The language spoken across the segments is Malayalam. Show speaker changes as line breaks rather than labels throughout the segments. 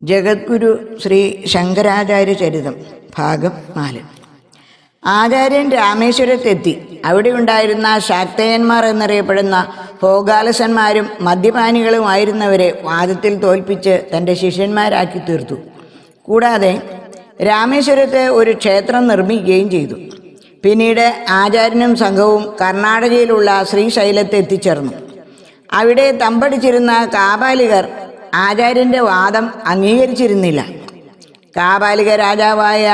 ജഗദ്ഗുരു ശ്രീ ശങ്കരാചാര്യ ചരിതം ഭാഗം 4. ആചാര്യൻ രാമേശ്വരത്തെത്തി. അവിടെ ഉണ്ടായിരുന്ന ശാക്തേയന്മാർ എന്നറിയപ്പെടുന്ന ഭോഗാലസന്മാരും മദ്യപാനികളുമായിരുന്നവരെ വാദത്തിൽ തോൽപ്പിച്ച് തൻ്റെ ശിഷ്യന്മാരാക്കി തീർത്തു. കൂടാതെ രാമേശ്വരത്ത് ഒരു ക്ഷേത്രം നിർമ്മിക്കുകയും ചെയ്തു. പിന്നീട് ആചാര്യനും സംഘവും കർണാടകയിലുള്ള ശ്രീശൈലത്ത് എത്തിച്ചേർന്നു. അവിടെ തമ്പടിച്ചിരുന്ന കാപാലികർ ആചാര്യൻ്റെ വാദം അംഗീകരിച്ചിരുന്നില്ല. കാപാലിക രാജാവായ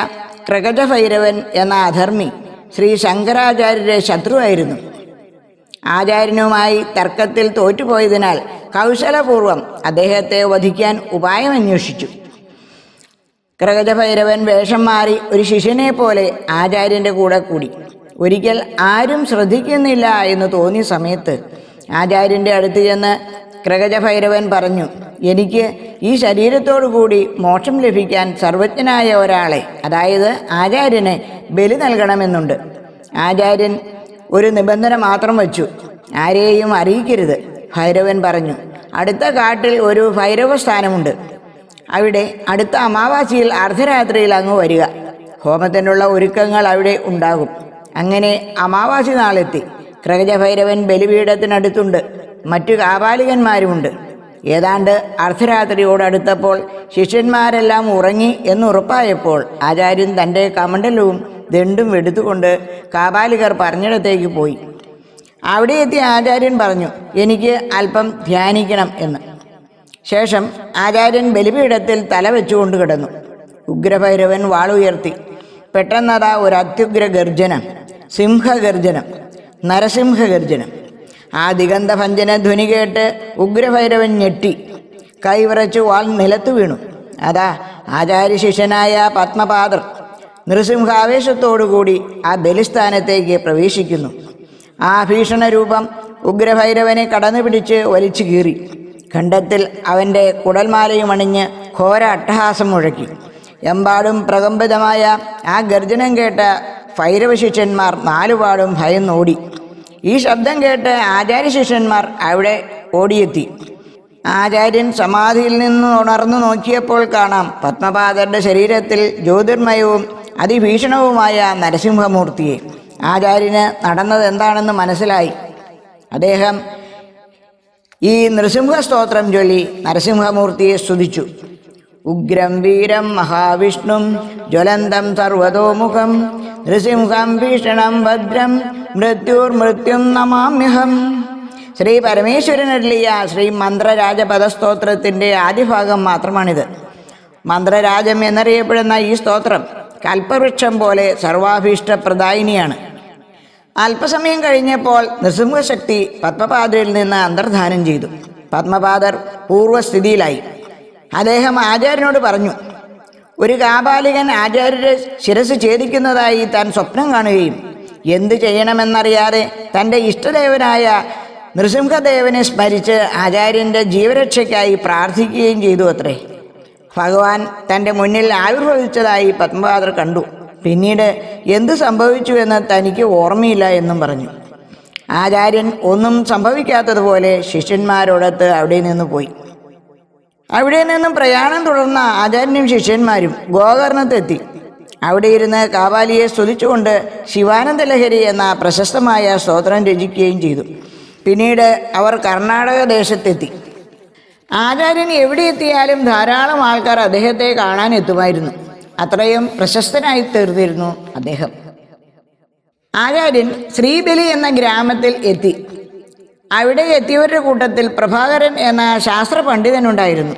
കൃഗജഭൈരവൻ എന്ന അധർമ്മി ശ്രീ ശങ്കരാചാര്യരുടെ ശത്രുവായിരുന്നു. ആചാര്യനുമായി തർക്കത്തിൽ തോറ്റുപോയതിനാൽ കൗശലപൂർവം അദ്ദേഹത്തെ വധിക്കാൻ ഉപായമന്വേഷിച്ചു. കൃഗജഭൈരവൻ വേഷം മാറി ഒരു ശിഷ്യനെ പോലെ ആചാര്യൻ്റെ കൂടെ കൂടി. ഒരിക്കൽ ആരും ശ്രദ്ധിക്കുന്നില്ല എന്ന് തോന്നിയ സമയത്ത് ആചാര്യൻ്റെ അടുത്ത് ചെന്ന് കൃഗജഭൈരവൻ പറഞ്ഞു, എനിക്ക് ഈ ശരീരത്തോടു കൂടി മോക്ഷം ലഭിക്കാൻ സർവജ്ഞനായ ഒരാളെ, അതായത് ആചാര്യനെ ബലി നൽകണമെന്നുണ്ട്. ആചാര്യൻ ഒരു നിബന്ധന മാത്രം വച്ചു, ആരെയും അറിയിക്കരുത്. ഭൈരവൻ പറഞ്ഞു, അടുത്ത കാട്ടിൽ ഒരു ഭൈരവസ്ഥാനമുണ്ട്. അവിടെ അടുത്ത അമാവാസിയിൽ അർദ്ധരാത്രിയിൽ അങ്ങ് വരിക. ഹോമത്തിനുള്ള ഒരുക്കങ്ങൾ അവിടെ ഉണ്ടാകും. അങ്ങനെ അമാവാസി നാളെത്തി. കൃഗജഭൈരവൻ ബലിപീഠത്തിനടുത്തുണ്ട്. മറ്റു കാപാലികന്മാരുമുണ്ട്. ഏതാണ്ട് അർദ്ധരാത്രിയോടടുത്തപ്പോൾ ശിഷ്യന്മാരെല്ലാം ഉറങ്ങി എന്നുറപ്പായപ്പോൾ ആചാര്യൻ തൻ്റെ കമണ്ഡലവും ദണ്ടും എടുത്തുകൊണ്ട് കാപാലികർ പറഞ്ഞിടത്തേക്ക് പോയി. അവിടെ എത്തിയ ആചാര്യൻ പറഞ്ഞു, എനിക്ക് അല്പം ധ്യാനിക്കണം എന്ന്. ശേഷം ആചാര്യൻ ബലിപീഠത്തിൽ തല വെച്ചുകൊണ്ട് കിടന്നു. ഉഗ്രഭൈരവൻ വാളുയർത്തി. പെട്ടെന്നതാ ഒരു അത്യുഗ്ര ഗർജനം, സിംഹഗർജനം, നരസിംഹഗർജനം. ആ ദിഗന്ധഭഞ്ജന ധ്വനി കേട്ട് ഉഗ്രഭൈരവൻ ഞെട്ടി കൈവിറച്ചു വാൾ നിലത്തു വീണു. അതാ ആചാര്യശിഷ്യനായ പത്മപാദർ നൃസിംഹാവേശത്തോടുകൂടി ആ ബലിസ്ഥാനത്തേക്ക് പ്രവേശിക്കുന്നു. ആ ഭീഷണരൂപം ഉഗ്രഭൈരവനെ കടന്നു പിടിച്ച് വലിച്ചു കീറി. ഖണ്ഡത്തിൽ അവൻ്റെ കുടൽമാലയും അണിഞ്ഞ് ഘോര അട്ടഹാസം മുഴക്കി. എമ്പാടും പ്രകമ്പിതമായ ആ ഗർജനം കേട്ട ഭൈരവശിഷ്യന്മാർ നാലുപാടും ഭയന്നോടി. ഈ ശബ്ദം കേട്ട് ആചാര്യശിഷ്യന്മാർ അവിടെ ഓടിയെത്തി. ആചാര്യൻ സമാധിയിൽ നിന്ന് ഉണർന്നു നോക്കിയപ്പോൾ കാണാം പത്മപാദരുടെ ശരീരത്തിൽ ജ്യോതിർമയവും അതിഭീഷണവുമായ നരസിംഹമൂർത്തിയെ. ആചാര്യന് നടന്നത് എന്താണെന്ന് മനസ്സിലായി. അദ്ദേഹം ഈ നൃസിംഹസ്തോത്രം ചൊല്ലി നരസിംഹമൂർത്തിയെ സ്തുതിച്ചു. ഉഗ്രം വീരം മഹാവിഷ്ണും ജ്വലന്തം സർവതോമുഖം നൃസിംഹം ഭീഷണം ഭദ്രം മൃത്യുർമൃത്യും നമാമ്യഹം. ശ്രീ പരമേശ്വരനരുളിയ ശ്രീ മന്ത്രരാജപദസ്തോത്രത്തിൻ്റെ ആദ്യഭാഗം മാത്രമാണിത്. മന്ത്രരാജം എന്നറിയപ്പെടുന്ന ഈ സ്തോത്രം കൽപ്പവൃക്ഷം പോലെ സർവാഭീഷ്ടപ്രദായിനിയാണ്. അല്പസമയം കഴിഞ്ഞപ്പോൾ നൃസിംഹശക്തി പത്മപാദരിൽ നിന്ന് അന്തർധാനം ചെയ്തു. പത്മപാദർ പൂർവ്വസ്ഥിതിയിലായി. അദ്ദേഹം ആചാര്യനോട് പറഞ്ഞു, ഒരു കാപാലികൻ ആചാര്യരെ ശിരസ് ഛേദിക്കുന്നതായി താൻ സ്വപ്നം കാണുകയും എന്തു ചെയ്യണമെന്നറിയാതെ തൻ്റെ ഇഷ്ടദേവനായ നൃസിംഹദേവനെ സ്മരിച്ച് ആചാര്യൻ്റെ ജീവരക്ഷയ്ക്കായി പ്രാർത്ഥിക്കുകയും ചെയ്തു അത്രേ. ഭഗവാൻ തൻ്റെ മുന്നിൽ ആവിർഭവിച്ചതായി പത്മപാദർ കണ്ടു. പിന്നീട് എന്തു സംഭവിച്ചുവെന്ന് തനിക്ക് ഓർമ്മയില്ല എന്നും പറഞ്ഞു. ആചാര്യൻ ഒന്നും സംഭവിക്കാത്തതുപോലെ ശിഷ്യന്മാരോടൊത്ത് അവിടെ നിന്ന് പോയി. അവിടെ നിന്നും പ്രയാണം തുടർന്ന ആചാര്യനും ശിഷ്യന്മാരും ഗോകർണത്തെത്തി. അവിടെ ഇരുന്ന് കാപാലിയെ സ്തുതിച്ചുകൊണ്ട് ശിവാനന്ദലഹരി എന്ന പ്രശസ്തമായ സ്തോത്രം രചിക്കുകയും ചെയ്തു. പിന്നീട് അവർ കർണാടക ദേശത്തെത്തി. ആചാര്യൻ എവിടെ എത്തിയാലും ധാരാളം ആൾക്കാർ അദ്ദേഹത്തെ കാണാൻ എത്തുമായിരുന്നു. അത്രയും പ്രശസ്തനായി തീർന്നിരുന്നു അദ്ദേഹം. ആചാര്യൻ ശ്രീബലി എന്ന ഗ്രാമത്തിൽ എത്തി. അവിടെ എത്തിയവരുടെ കൂട്ടത്തിൽ പ്രഭാകരൻ എന്ന ശാസ്ത്ര പണ്ഡിതനുണ്ടായിരുന്നു.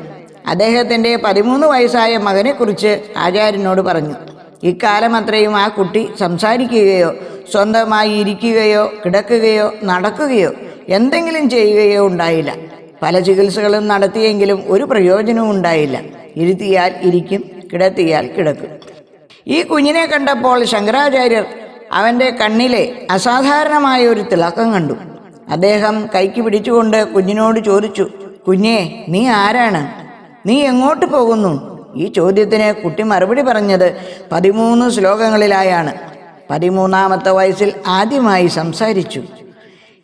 അദ്ദേഹത്തിൻ്റെ 13 വയസ്സായ മകനെക്കുറിച്ച് ആചാര്യനോട് പറഞ്ഞു. ഇക്കാലം അത്രയും ആ കുട്ടി സംസാരിക്കുകയോ സ്വന്തമായി ഇരിക്കുകയോ കിടക്കുകയോ നടക്കുകയോ എന്തെങ്കിലും ചെയ്യുകയോ ഉണ്ടായില്ല. പല ചികിത്സകളും നടത്തിയെങ്കിലും ഒരു പ്രയോജനവും ഉണ്ടായില്ല. ഇരുത്തിയാൽ ഇരിക്കും, കിടത്തിയാൽ കിടക്കും. ഈ കുഞ്ഞിനെ കണ്ടപ്പോൾ ശങ്കരാചാര്യർ അവൻ്റെ കണ്ണിലെ അസാധാരണമായ ഒരു തിളക്കം കണ്ടു. അദ്ദേഹം കൈക്ക് പിടിച്ചുകൊണ്ട് കുഞ്ഞിനോട് ചോദിച്ചു, കുഞ്ഞേ, നീ ആരാണ്? നീ എങ്ങോട്ട് പോകുന്നു? ഈ ചോദ്യത്തിന് കുട്ടി മറുപടി പറഞ്ഞത് 13 ശ്ലോകങ്ങളിലായാണ്. 13ാമത്തെ വയസ്സിൽ ആദ്യമായി സംസാരിച്ചു.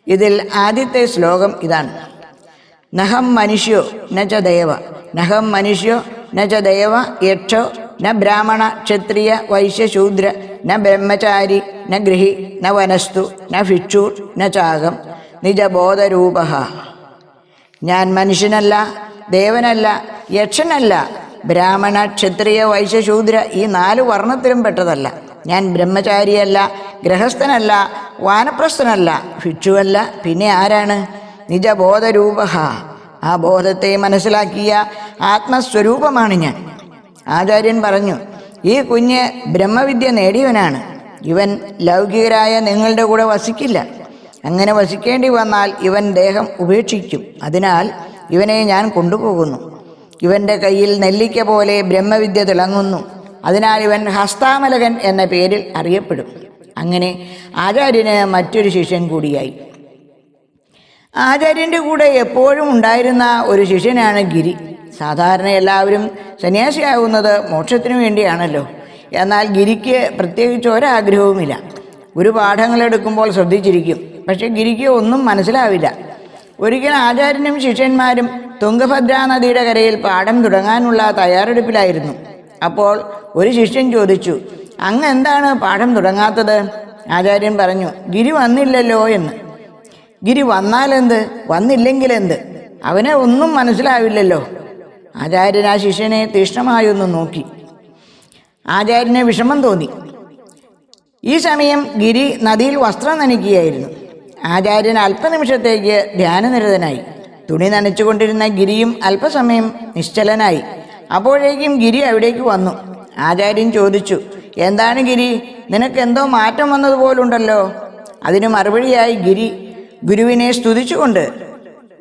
ഇതിൽ ആദ്യത്തെ ശ്ലോകം ഇതാണ്: നഹം മനുഷ്യോ നച ദേവ, നഹം മനുഷ്യോ ന ച ദേവ യക്ഷോ ന ബ്രാഹ്മണ ക്ഷത്രിയ വൈശ്യ ശൂദ്ര ന ബ്രഹ്മചാരി ന ഗൃഹി ന വനസ്തു ന ഭിക്ഷുർ ന ചാകം നിജബോധരൂപ. ഞാൻ മനുഷ്യനല്ല, ദേവനല്ല, യക്ഷനല്ല, ബ്രാഹ്മണ ക്ഷത്രിയ വൈശ്യ ശൂദ്ര ഈ 4 വർണ്ണത്തിലും പെട്ടതല്ല. ഞാൻ ബ്രഹ്മചാരിയല്ല, ഗൃഹസ്ഥനല്ല, വാനപ്രസ്ഥനല്ല, ഭിക്ഷുവല്ല, പിന്നെ ആരാണ്? നിജബോധരൂപ. ആ ബോധത്തെ മനസ്സിലാക്കിയ ആത്മസ്വരൂപമാണ് ഞാൻ. ആചാര്യൻ പറഞ്ഞു, ഈ കുഞ്ഞ് ബ്രഹ്മവിദ്യ നേടിയവനാണ്. ഇവൻ ലൗകികരായ നിങ്ങളുടെ കൂടെ വസിക്കില്ല. അങ്ങനെ വസിക്കേണ്ടി വന്നാൽ ഇവൻ ദേഹം ഉപേക്ഷിക്കും. അതിനാൽ ഇവനെ ഞാൻ കൊണ്ടുപോകുന്നു. ഇവൻ്റെ കയ്യിൽ നെല്ലിക്ക പോലെ ബ്രഹ്മവിദ്യ തിളങ്ങുന്നു. അതിനാൽ ഇവൻ ഹസ്താമലകൻ എന്ന പേരിൽ അറിയപ്പെടും. അങ്ങനെ ആചാര്യന് മറ്റൊരു ശിഷ്യൻ കൂടിയായി. ആചാര്യൻ്റെ കൂടെ എപ്പോഴും ഉണ്ടായിരുന്ന ഒരു ശിഷ്യനാണ് ഗിരി. സാധാരണ എല്ലാവരും സന്യാസിയാകുന്നത് മോക്ഷത്തിനു വേണ്ടിയാണല്ലോ. എന്നാൽ ഗിരിക്ക് പ്രത്യേകിച്ച് ഒരാഗ്രഹവുമില്ല. പാഠങ്ങളെടുക്കുമ്പോൾ ശ്രദ്ധിച്ചിരിക്കും, പക്ഷെ ഗിരിക്ക് ഒന്നും മനസ്സിലാവില്ല. ഒരിക്കൽ ആചാര്യനും ശിഷ്യന്മാരും തുംഗഭദ്രാ നദിയുടെ കരയിൽ പാഠം തുടങ്ങാനുള്ള തയ്യാറെടുപ്പിലായിരുന്നു. അപ്പോൾ ഒരു ശിഷ്യൻ ചോദിച്ചു, അങ്ങ് എന്താണ് പാഠം തുടങ്ങാത്തത്? ആചാര്യൻ പറഞ്ഞു, ഗിരി വന്നില്ലല്ലോ എന്ന്. ഗിരി വന്നാലെന്ത്, വന്നില്ലെങ്കിലെന്ത്? അവനെ ഒന്നും മനസ്സിലാവില്ലല്ലോ. ആചാര്യൻ ആ ശിഷ്യനെ തീക്ഷ്ണമായൊന്ന് നോക്കി. ആചാര്യന് വിഷമം തോന്നി. ഈ സമയം ഗിരി നദിയിൽ വസ്ത്രം നനയ്ക്കുകയായിരുന്നു. ആചാര്യൻ അല്പനിമിഷത്തേക്ക് ധ്യാനനിരതനായി. തുണി നനച്ചുകൊണ്ടിരുന്ന ഗിരിയും അല്പസമയം നിശ്ചലനായി. അപ്പോഴേക്കും ഗിരി അവിടേക്ക് വന്നു. ആചാര്യൻ ചോദിച്ചു, എന്താണ് ഗിരി, നിനക്കെന്തോ മാറ്റം വന്നതുപോലുണ്ടല്ലോ. അതിന് മറുപടിയായി ഗിരി ഗുരുവിനെ സ്തുതിച്ചുകൊണ്ട്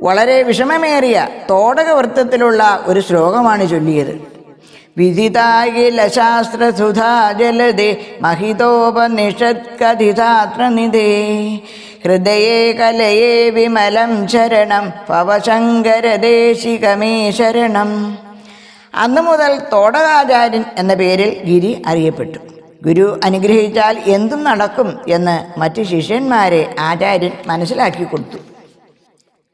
വളരെ വിഷമമേറിയ തോടകവൃത്തത്തിലുള്ള ഒരു ശ്ലോകമാണ് ചൊല്ലിയത്. വിദിതാകില ശാസ്ത്രസുധാ ജലദേ മഹിതോപനിഷത്കഥിതാത്രനിധേ ഹൃദയേ കലയേ വിമലം ശരണം ഭവശങ്കരദേശികമേ ശരണം. അന്നു മുതൽ തോടകാചാര്യൻ എന്ന പേരിൽ ഗിരി അറിയപ്പെട്ടു. ഗുരു അനുഗ്രഹിച്ചാൽ എന്തും നടക്കും എന്ന് മറ്റ് ശിഷ്യന്മാരെ ആചാര്യൻ മനസ്സിലാക്കി കൊടുത്തു.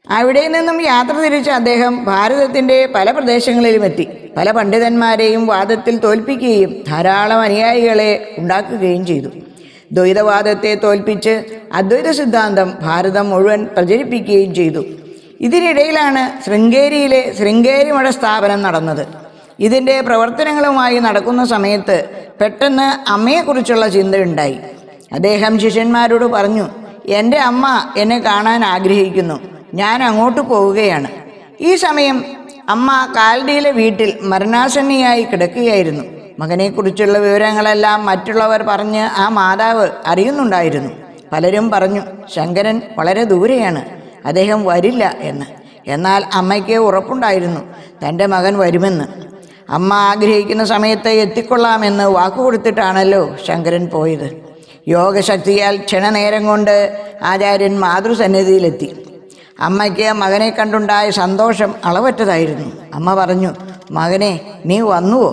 അവിടെ നിന്നും യാത്ര തിരിച്ച് അദ്ദേഹം ഭാരതത്തിൻ്റെ പല പ്രദേശങ്ങളിലുമെത്തി. പല പണ്ഡിതന്മാരെയും വാദത്തിൽ തോൽപ്പിക്കുകയും ധാരാളം അനുയായികളെ ഉണ്ടാക്കുകയും ചെയ്തു. ദ്വൈതവാദത്തെ തോൽപ്പിച്ച് അദ്വൈത സിദ്ധാന്തം ഭാരതം മുഴുവൻ പ്രചരിപ്പിക്കുകയും ചെയ്തു. ഇതിനിടയിലാണ് ശൃംഗേരിയിലെ ശൃംഗേരി മഠ സ്ഥാപനം നടന്നത്. ഇതിൻ്റെ പ്രവർത്തനങ്ങളുമായി നടക്കുന്ന സമയത്ത് പെട്ടെന്ന് അമ്മയെക്കുറിച്ചുള്ള ചിന്തയുണ്ടായി. അദ്ദേഹം ശിഷ്യന്മാരോട് പറഞ്ഞു, എൻ്റെ അമ്മ എന്നെ കാണാൻ ആഗ്രഹിക്കുന്നു, ഞാൻ അങ്ങോട്ട് പോവുകയാണ്. ഈ സമയം അമ്മ കാൽഡിയിലെ വീട്ടിൽ മരണാസന്നിയായി കിടക്കുകയായിരുന്നു. മകനെക്കുറിച്ചുള്ള വിവരങ്ങളെല്ലാം മറ്റുള്ളവർ പറഞ്ഞ് ആ മാതാവ് അറിയുന്നുണ്ടായിരുന്നു. പലരും പറഞ്ഞു, ശങ്കരൻ വളരെ ദൂരെയാണ്, അദ്ദേഹം വരില്ല എന്ന്. എന്നാൽ അമ്മയ്ക്ക് ഉറപ്പുണ്ടായിരുന്നു തൻ്റെ മകൻ വരുമെന്ന്. അമ്മ ആഗ്രഹിക്കുന്ന സമയത്ത് എത്തിക്കൊള്ളാമെന്ന് വാക്കുകൊടുത്തിട്ടാണല്ലോ ശങ്കരൻ പോയത്. യോഗശക്തിയാൽ ക്ഷണനേരം കൊണ്ട് ആചാര്യൻ മാതൃസന്നിധിയിലെത്തി. അമ്മയ്ക്ക് മകനെ കണ്ടുണ്ടായ സന്തോഷം അളവറ്റതായിരുന്നു. അമ്മ പറഞ്ഞു, മകനെ, നീ വന്നുവോ?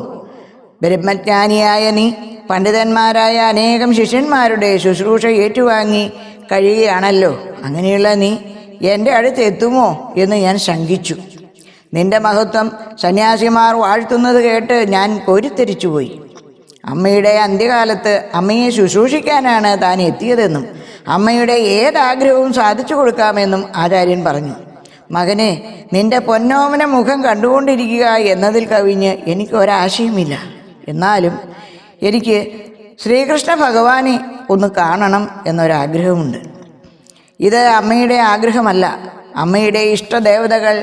ബ്രഹ്മജ്ഞാനിയായ നീ പണ്ഡിതന്മാരായ അനേകം ശിഷ്യന്മാരുടെ ശുശ്രൂഷ ഏറ്റുവാങ്ങി കഴിയുകയാണല്ലോ. അങ്ങനെയുള്ള നീ എൻ്റെ അടുത്ത് എത്തുമോ എന്ന് ഞാൻ ശങ്കിച്ചു. നിന്റെ മഹത്വം സന്യാസിമാർ വാഴ്ത്തുന്നത് കേട്ട് ഞാൻ കോരിത്തെരിച്ചുപോയി. അമ്മയുടെ അന്ത്യകാലത്ത് അമ്മയെ ശുശ്രൂഷിക്കാനാണ് താൻ എത്തിയതെന്നും അമ്മയുടെ ഏതാഗ്രഹവും സാധിച്ചു കൊടുക്കാമെന്നും ആചാര്യൻ പറഞ്ഞു. മകനെ, നിന്റെ പൊന്നോമന മുഖം കണ്ടുകൊണ്ടിരിക്കുക എന്നതിൽ കവിഞ്ഞ് എനിക്ക് ഒരാശയുമില്ല. എന്നാലും എനിക്ക് ശ്രീകൃഷ്ണ ഭഗവാനെ ഒന്ന് കാണണം എന്നൊരാഗ്രഹമുണ്ട്. ഇത് അമ്മയുടെ ആഗ്രഹമല്ല, അമ്മയുടെ ഇഷ്ടദേവതകൾ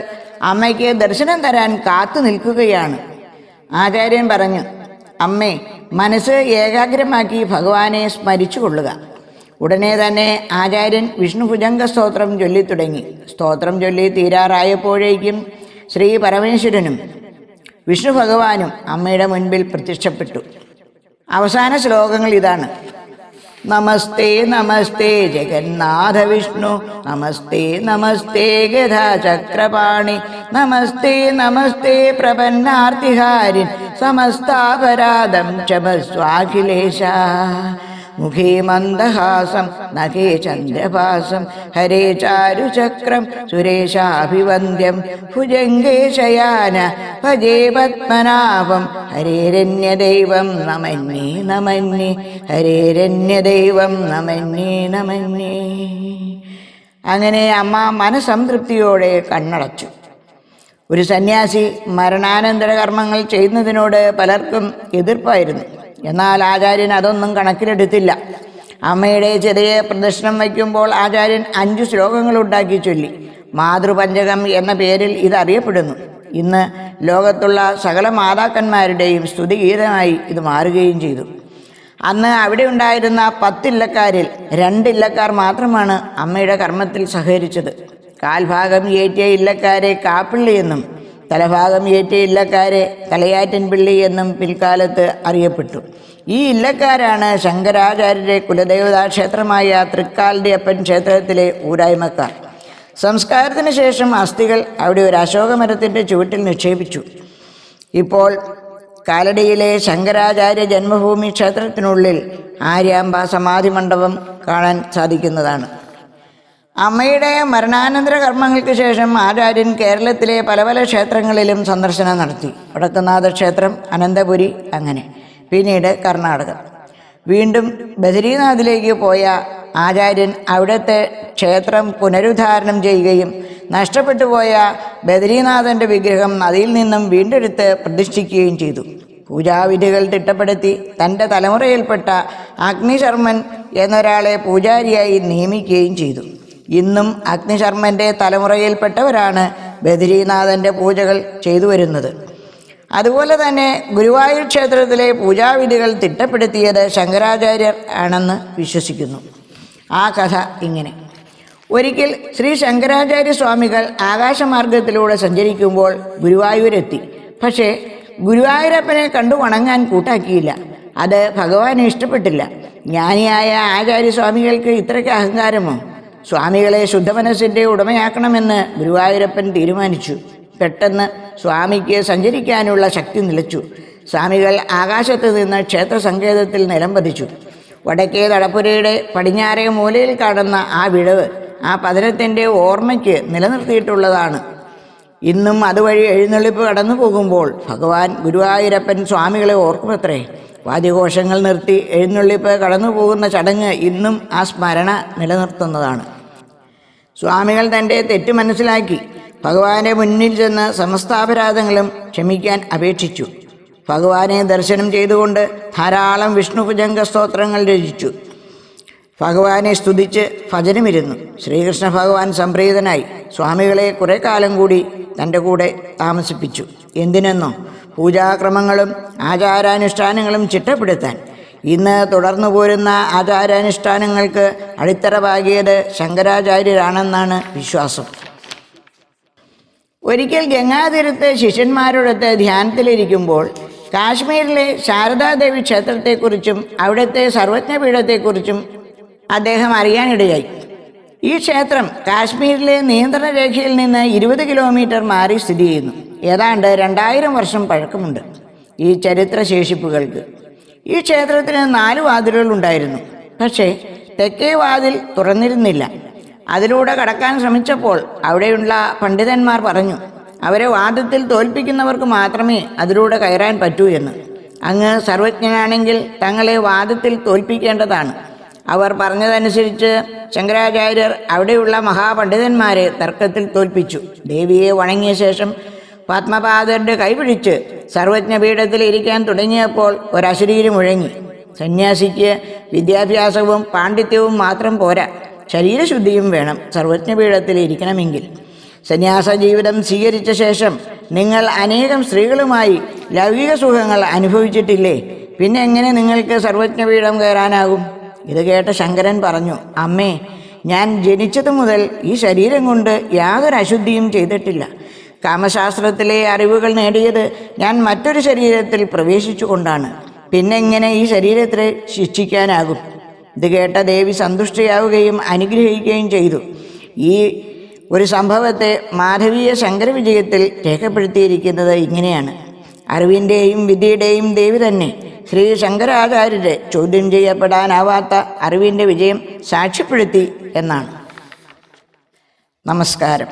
അമ്മയ്ക്ക് ദർശനം തരാൻ കാത്തു നിൽക്കുകയാണ്. ആചാര്യൻ പറഞ്ഞു, അമ്മേ, മനസ്സ് ഏകാഗ്രമാക്കി ഭഗവാനെ സ്മരിച്ചു കൊള്ളുക. ഉടനെ തന്നെ ആചാര്യൻ വിഷ്ണു ഭുജംഗ സ്തോത്രം ചൊല്ലിത്തുടങ്ങി. സ്തോത്രം ചൊല്ലി തീരാറായപ്പോഴേക്കും ശ്രീ പരമേശ്വരനും വിഷ്ണു ഭഗവാനും അമ്മയുടെ മുൻപിൽ പ്രത്യക്ഷപ്പെട്ടു. അവസാന ശ്ലോകങ്ങൾ ഇതാണ്: നമസ്തേ നമസ്തേ ജഗന്നാഥ വിഷ്ണു, നമസ്തേ നമസ്തേ ഗദാചക്രപാണി, നമസ്തേ നമസ്തേ പ്രപന്നാർത്തിഹാരിൻ, സമസ്താപരാധം ക്ഷമസ്വാഖിലേശ. മുഖേ മന്ദഹാസം നഖേ ചന്ദ്രഭാസം ഹരേ ചാരുചക്രം സുരേശാഭിവന്ദ്യം ഭുജംഗേ ശയാന ഭജേ പത്മനാഭം ഹരേരന്യദൈവം നമന്യേ നമന്യേ ഹരേരന്യദൈവം നമന്യേ നമന്യേ. അങ്ങനെ അമ്മ മനസംതൃപ്തിയോടെ കണ്ണടച്ചു. ഒരു സന്യാസി മരണാനന്തര കർമ്മങ്ങൾ ചെയ്യുന്നതിനോട് പലർക്കും എതിർപ്പായിരുന്നു. എന്നാൽ ആചാര്യൻ അതൊന്നും കണക്കിലെടുത്തില്ല. അമ്മയുടെ ചിതയെ പ്രദക്ഷിണം വയ്ക്കുമ്പോൾ ആചാര്യൻ 5 ശ്ലോകങ്ങൾ ഉണ്ടാക്കി ചൊല്ലി. മാതൃപഞ്ചകം എന്ന പേരിൽ ഇതറിയപ്പെടുന്നു. ഇന്ന് ലോകത്തുള്ള സകല മാതാക്കന്മാരുടെയും സ്തുതിഗീതമായി ഇത് മാറുകയും ചെയ്തു. അന്ന് അവിടെ ഉണ്ടായിരുന്ന 10 ഇല്ലക്കാരിൽ 2 ഇല്ലക്കാർ മാത്രമാണ് അമ്മയുടെ കർമ്മത്തിൽ സഹകരിച്ചത്. കാൽഭാഗം ഏറ്റിയ ഇല്ലക്കാരെ കാപ്പിള്ളി എന്നും തലഭാഗം ഏറ്റിയ ഇല്ലക്കാരെ തലയാറ്റിൻപിള്ളി എന്നും പിൽക്കാലത്ത് അറിയപ്പെട്ടു. ഈ ഇല്ലക്കാരാണ് ശങ്കരാചാര്യരെ കുലദേവതാ ക്ഷേത്രമായ തൃക്കാൽഡിയപ്പൻ ക്ഷേത്രത്തിലെ ഊരായ്മക്കാർ. സംസ്കാരത്തിന് ശേഷം അസ്ഥികൾ അവിടെ ഒരു അശോകമരത്തിൻ്റെ ചുവട്ടിൽ നിക്ഷേപിച്ചു. ഇപ്പോൾ കാലടിയിലെ ശങ്കരാചാര്യ ജന്മഭൂമി ക്ഷേത്രത്തിനുള്ളിൽ ആര്യാമ്പ സമാധി മണ്ഡപം കാണാൻ സാധിക്കുന്നതാണ്. അമ്മയുടെ മരണാനന്തര കർമ്മങ്ങൾക്ക് ശേഷം ആചാര്യൻ കേരളത്തിലെ പല പല ക്ഷേത്രങ്ങളിലും സന്ദർശനം നടത്തി. വടക്കുംനാഥ ക്ഷേത്രം, അനന്തപുരി, അങ്ങനെ പിന്നീട് കർണാടക. വീണ്ടും ബദരീനാഥിലേക്ക് പോയ ആചാര്യൻ അവിടുത്തെ ക്ഷേത്രം പുനരുദ്ധാരണം ചെയ്യുകയും നഷ്ടപ്പെട്ടു പോയ ബദരീനാഥൻ്റെ വിഗ്രഹം നദിയിൽ നിന്നും വീണ്ടെടുത്ത് പ്രതിഷ്ഠിക്കുകയും ചെയ്തു. പൂജാവിധികൾ തിട്ടപ്പെടുത്തി തൻ്റെ തലമുറയിൽപ്പെട്ട അഗ്നിശർമ്മൻ എന്നൊരാളെ പൂജാരിയായി നിയമിക്കുകയും ചെയ്തു. ഇന്നും അഗ്നിശർമ്മൻ്റെ തലമുറയിൽപ്പെട്ടവരാണ് ബദരീനാഥൻ്റെ പൂജകൾ ചെയ്തു വരുന്നത്. അതുപോലെ തന്നെ ഗുരുവായൂർ ക്ഷേത്രത്തിലെ പൂജാവിധികൾ തിട്ടപ്പെടുത്തിയത് ശങ്കരാചാര്യർ ആണെന്ന് വിശ്വസിക്കുന്നു. ആ കഥ ഇങ്ങനെ: ഒരിക്കൽ ശ്രീ ശങ്കരാചാര്യ സ്വാമികൾ ആകാശമാർഗത്തിലൂടെ സഞ്ചരിക്കുമ്പോൾ ഗുരുവായൂരെത്തി. പക്ഷേ ഗുരുവായൂരപ്പനെ കണ്ടു വണങ്ങാൻ കൂട്ടാക്കിയില്ല. അത് ഭഗവാന് ഇഷ്ടപ്പെട്ടില്ല. ജ്ഞാനിയായ ആചാര്യസ്വാമികൾക്ക് ഇത്രയ്ക്ക് അഹങ്കാരമോ? സ്വാമികളെ ശുദ്ധമനസ്സിൻ്റെ ഉടമയാക്കണമെന്ന് ഗുരുവായൂരപ്പൻ തീരുമാനിച്ചു. പെട്ടെന്ന് സ്വാമിക്ക് സഞ്ചരിക്കാനുള്ള ശക്തി നിലച്ചു. സ്വാമികൾ ആകാശത്ത് നിന്ന് ക്ഷേത്ര സങ്കേതത്തിൽ നിലംപതിച്ചു. വടക്കേ തടപ്പുരയുടെ പടിഞ്ഞാറേ മൂലയിൽ കാണുന്ന ആ വിടവ് ആ പതനത്തിൻ്റെ ഓർമ്മയ്ക്ക് നിലനിർത്തിയിട്ടുള്ളതാണ്. ഇന്നും അതുവഴി എഴുന്നള്ളിപ്പ് കടന്നു പോകുമ്പോൾ ഭഗവാൻ ഗുരുവായൂരപ്പൻ സ്വാമികളെ ഓർക്കുമത്രേ. വാദ്യഘോഷങ്ങൾ നിർത്തി എഴുന്നള്ളിപ്പ് കടന്നു പോകുന്ന ചടങ്ങ് ഇന്നും ആ സ്മരണ നിലനിർത്തുന്നതാണ്. സ്വാമികൾ തൻ്റെ തെറ്റ് മനസ്സിലാക്കി ഭഗവാന്റെ മുന്നിൽ ചെന്ന് സമസ്താപരാധങ്ങളും ക്ഷമിക്കാൻ അപേക്ഷിച്ചു. ഭഗവാനെ ദർശനം ചെയ്തുകൊണ്ട് ധാരാളം വിഷ്ണുഭുജംഗ സ്തോത്രങ്ങൾ രചിച്ചു. ഭഗവാനെ സ്തുതിച്ച് ഭജനമിരുന്നു. ശ്രീകൃഷ്ണ ഭഗവാൻ സംപ്രീതനായി സ്വാമികളെ കുറെ കാലം കൂടി തൻ്റെ കൂടെ താമസിപ്പിച്ചു. എന്തിനെന്നോ? പൂജാക്രമങ്ങളും ആചാരാനുഷ്ഠാനങ്ങളും ചിട്ടപ്പെടുത്താൻ. ഇന്ന് തുടർന്നു പോരുന്ന ആചാരാനുഷ്ഠാനങ്ങൾക്ക് അടിത്തറ പാകിയത് ശങ്കരാചാര്യരാണെന്നാണ് വിശ്വാസം. ഒരിക്കൽ ഗംഗാതീരത്ത് ശിഷ്യന്മാരോടൊത്ത് ധ്യാനത്തിലിരിക്കുമ്പോൾ കാശ്മീരിലെ ശാരദാദേവി ക്ഷേത്രത്തെക്കുറിച്ചും അവിടുത്തെ സർവജ്ഞപീഠത്തെക്കുറിച്ചും അദ്ദേഹം അറിയാനിടയായി. ഈ ക്ഷേത്രം കാശ്മീരിലെ നിയന്ത്രണ രേഖയിൽ നിന്ന് 20 കിലോമീറ്റർ മാറി സ്ഥിതി ചെയ്യുന്നു. ഏതാണ്ട് 2000 വർഷം പഴക്കമുണ്ട് ഈ ചരിത്ര ശേഷിപ്പുകൾക്ക്. ഈ ക്ഷേത്രത്തിന് 4 വാതിലുകൾ ഉണ്ടായിരുന്നു. പക്ഷേ തെക്കേ വാതിൽ തുറന്നിരുന്നില്ല. അതിലൂടെ കടക്കാൻ ശ്രമിച്ചപ്പോൾ അവിടെയുള്ള പണ്ഡിതന്മാർ പറഞ്ഞു, അവരെ വാദത്തിൽ തോൽപ്പിക്കുന്നവർക്ക് മാത്രമേ അതിലൂടെ കയറാൻ പറ്റൂ എന്ന്. അങ്ങ് സർവജ്ഞനാണെങ്കിൽ തങ്ങളെ വാദത്തിൽ തോൽപ്പിക്കേണ്ടതാണ്. അവർ പറഞ്ഞതനുസരിച്ച് ശങ്കരാചാര്യർ അവിടെയുള്ള മഹാപണ്ഡിതന്മാരെ തർക്കത്തിൽ തോൽപ്പിച്ചു. ദേവിയെ വണങ്ങിയ ശേഷം പത്മപാദരുടെ കൈപിടിച്ച് സർവജ്ഞപീഠത്തിൽ ഇരിക്കാൻ തുടങ്ങിയപ്പോൾ ഒരശരീരി മുഴങ്ങി. സന്യാസിക്ക് വിദ്യാഭ്യാസവും പാണ്ഡിത്യവും മാത്രം പോരാ, ശരീരശുദ്ധിയും വേണം സർവജ്ഞപീഠത്തിൽ ഇരിക്കണമെങ്കിൽ. സന്യാസ ജീവിതം സ്വീകരിച്ച ശേഷം നിങ്ങൾ അനേകം സ്ത്രീകളുമായി ലൗകിക സുഖങ്ങൾ അനുഭവിച്ചിട്ടില്ലേ? പിന്നെ എങ്ങനെ നിങ്ങൾക്ക് സർവജ്ഞപീഠം കയറാനാകും? ഇത് കേട്ട ശങ്കരൻ പറഞ്ഞു, അമ്മേ, ഞാൻ ജനിച്ചതു മുതൽ ഈ ശരീരം കൊണ്ട് യാതൊരു അശുദ്ധിയും ചെയ്തിട്ടില്ല. കാമശാസ്ത്രത്തിലെ അറിവുകൾ നേടിയത് ഞാൻ മറ്റൊരു ശരീരത്തിൽ പ്രവേശിച്ചു കൊണ്ടാണ്. പിന്നെ എങ്ങനെ ഈ ശരീരത്തെ ശിക്ഷിക്കാനാകും? ഇത് കേട്ട ദേവി സന്തുഷ്ടയാവുകയും അനുഗ്രഹിക്കുകയും ചെയ്തു. ഈ ഒരു സംഭവത്തെ മാധവീയ ശങ്കരവിജയത്തിൽ രേഖപ്പെടുത്തിയിരിക്കുന്നത് ഇങ്ങനെയാണ്: അറിവിൻ്റെയും വിദ്യയുടെയും ദേവി തന്നെ ശ്രീ ശങ്കരാചാര്യരെ ചോദ്യം ചെയ്യപ്പെടാനാവാത്ത അറിവിൻ്റെ വിജയം സാക്ഷ്യപ്പെടുത്തി എന്നാണ്. നമസ്കാരം.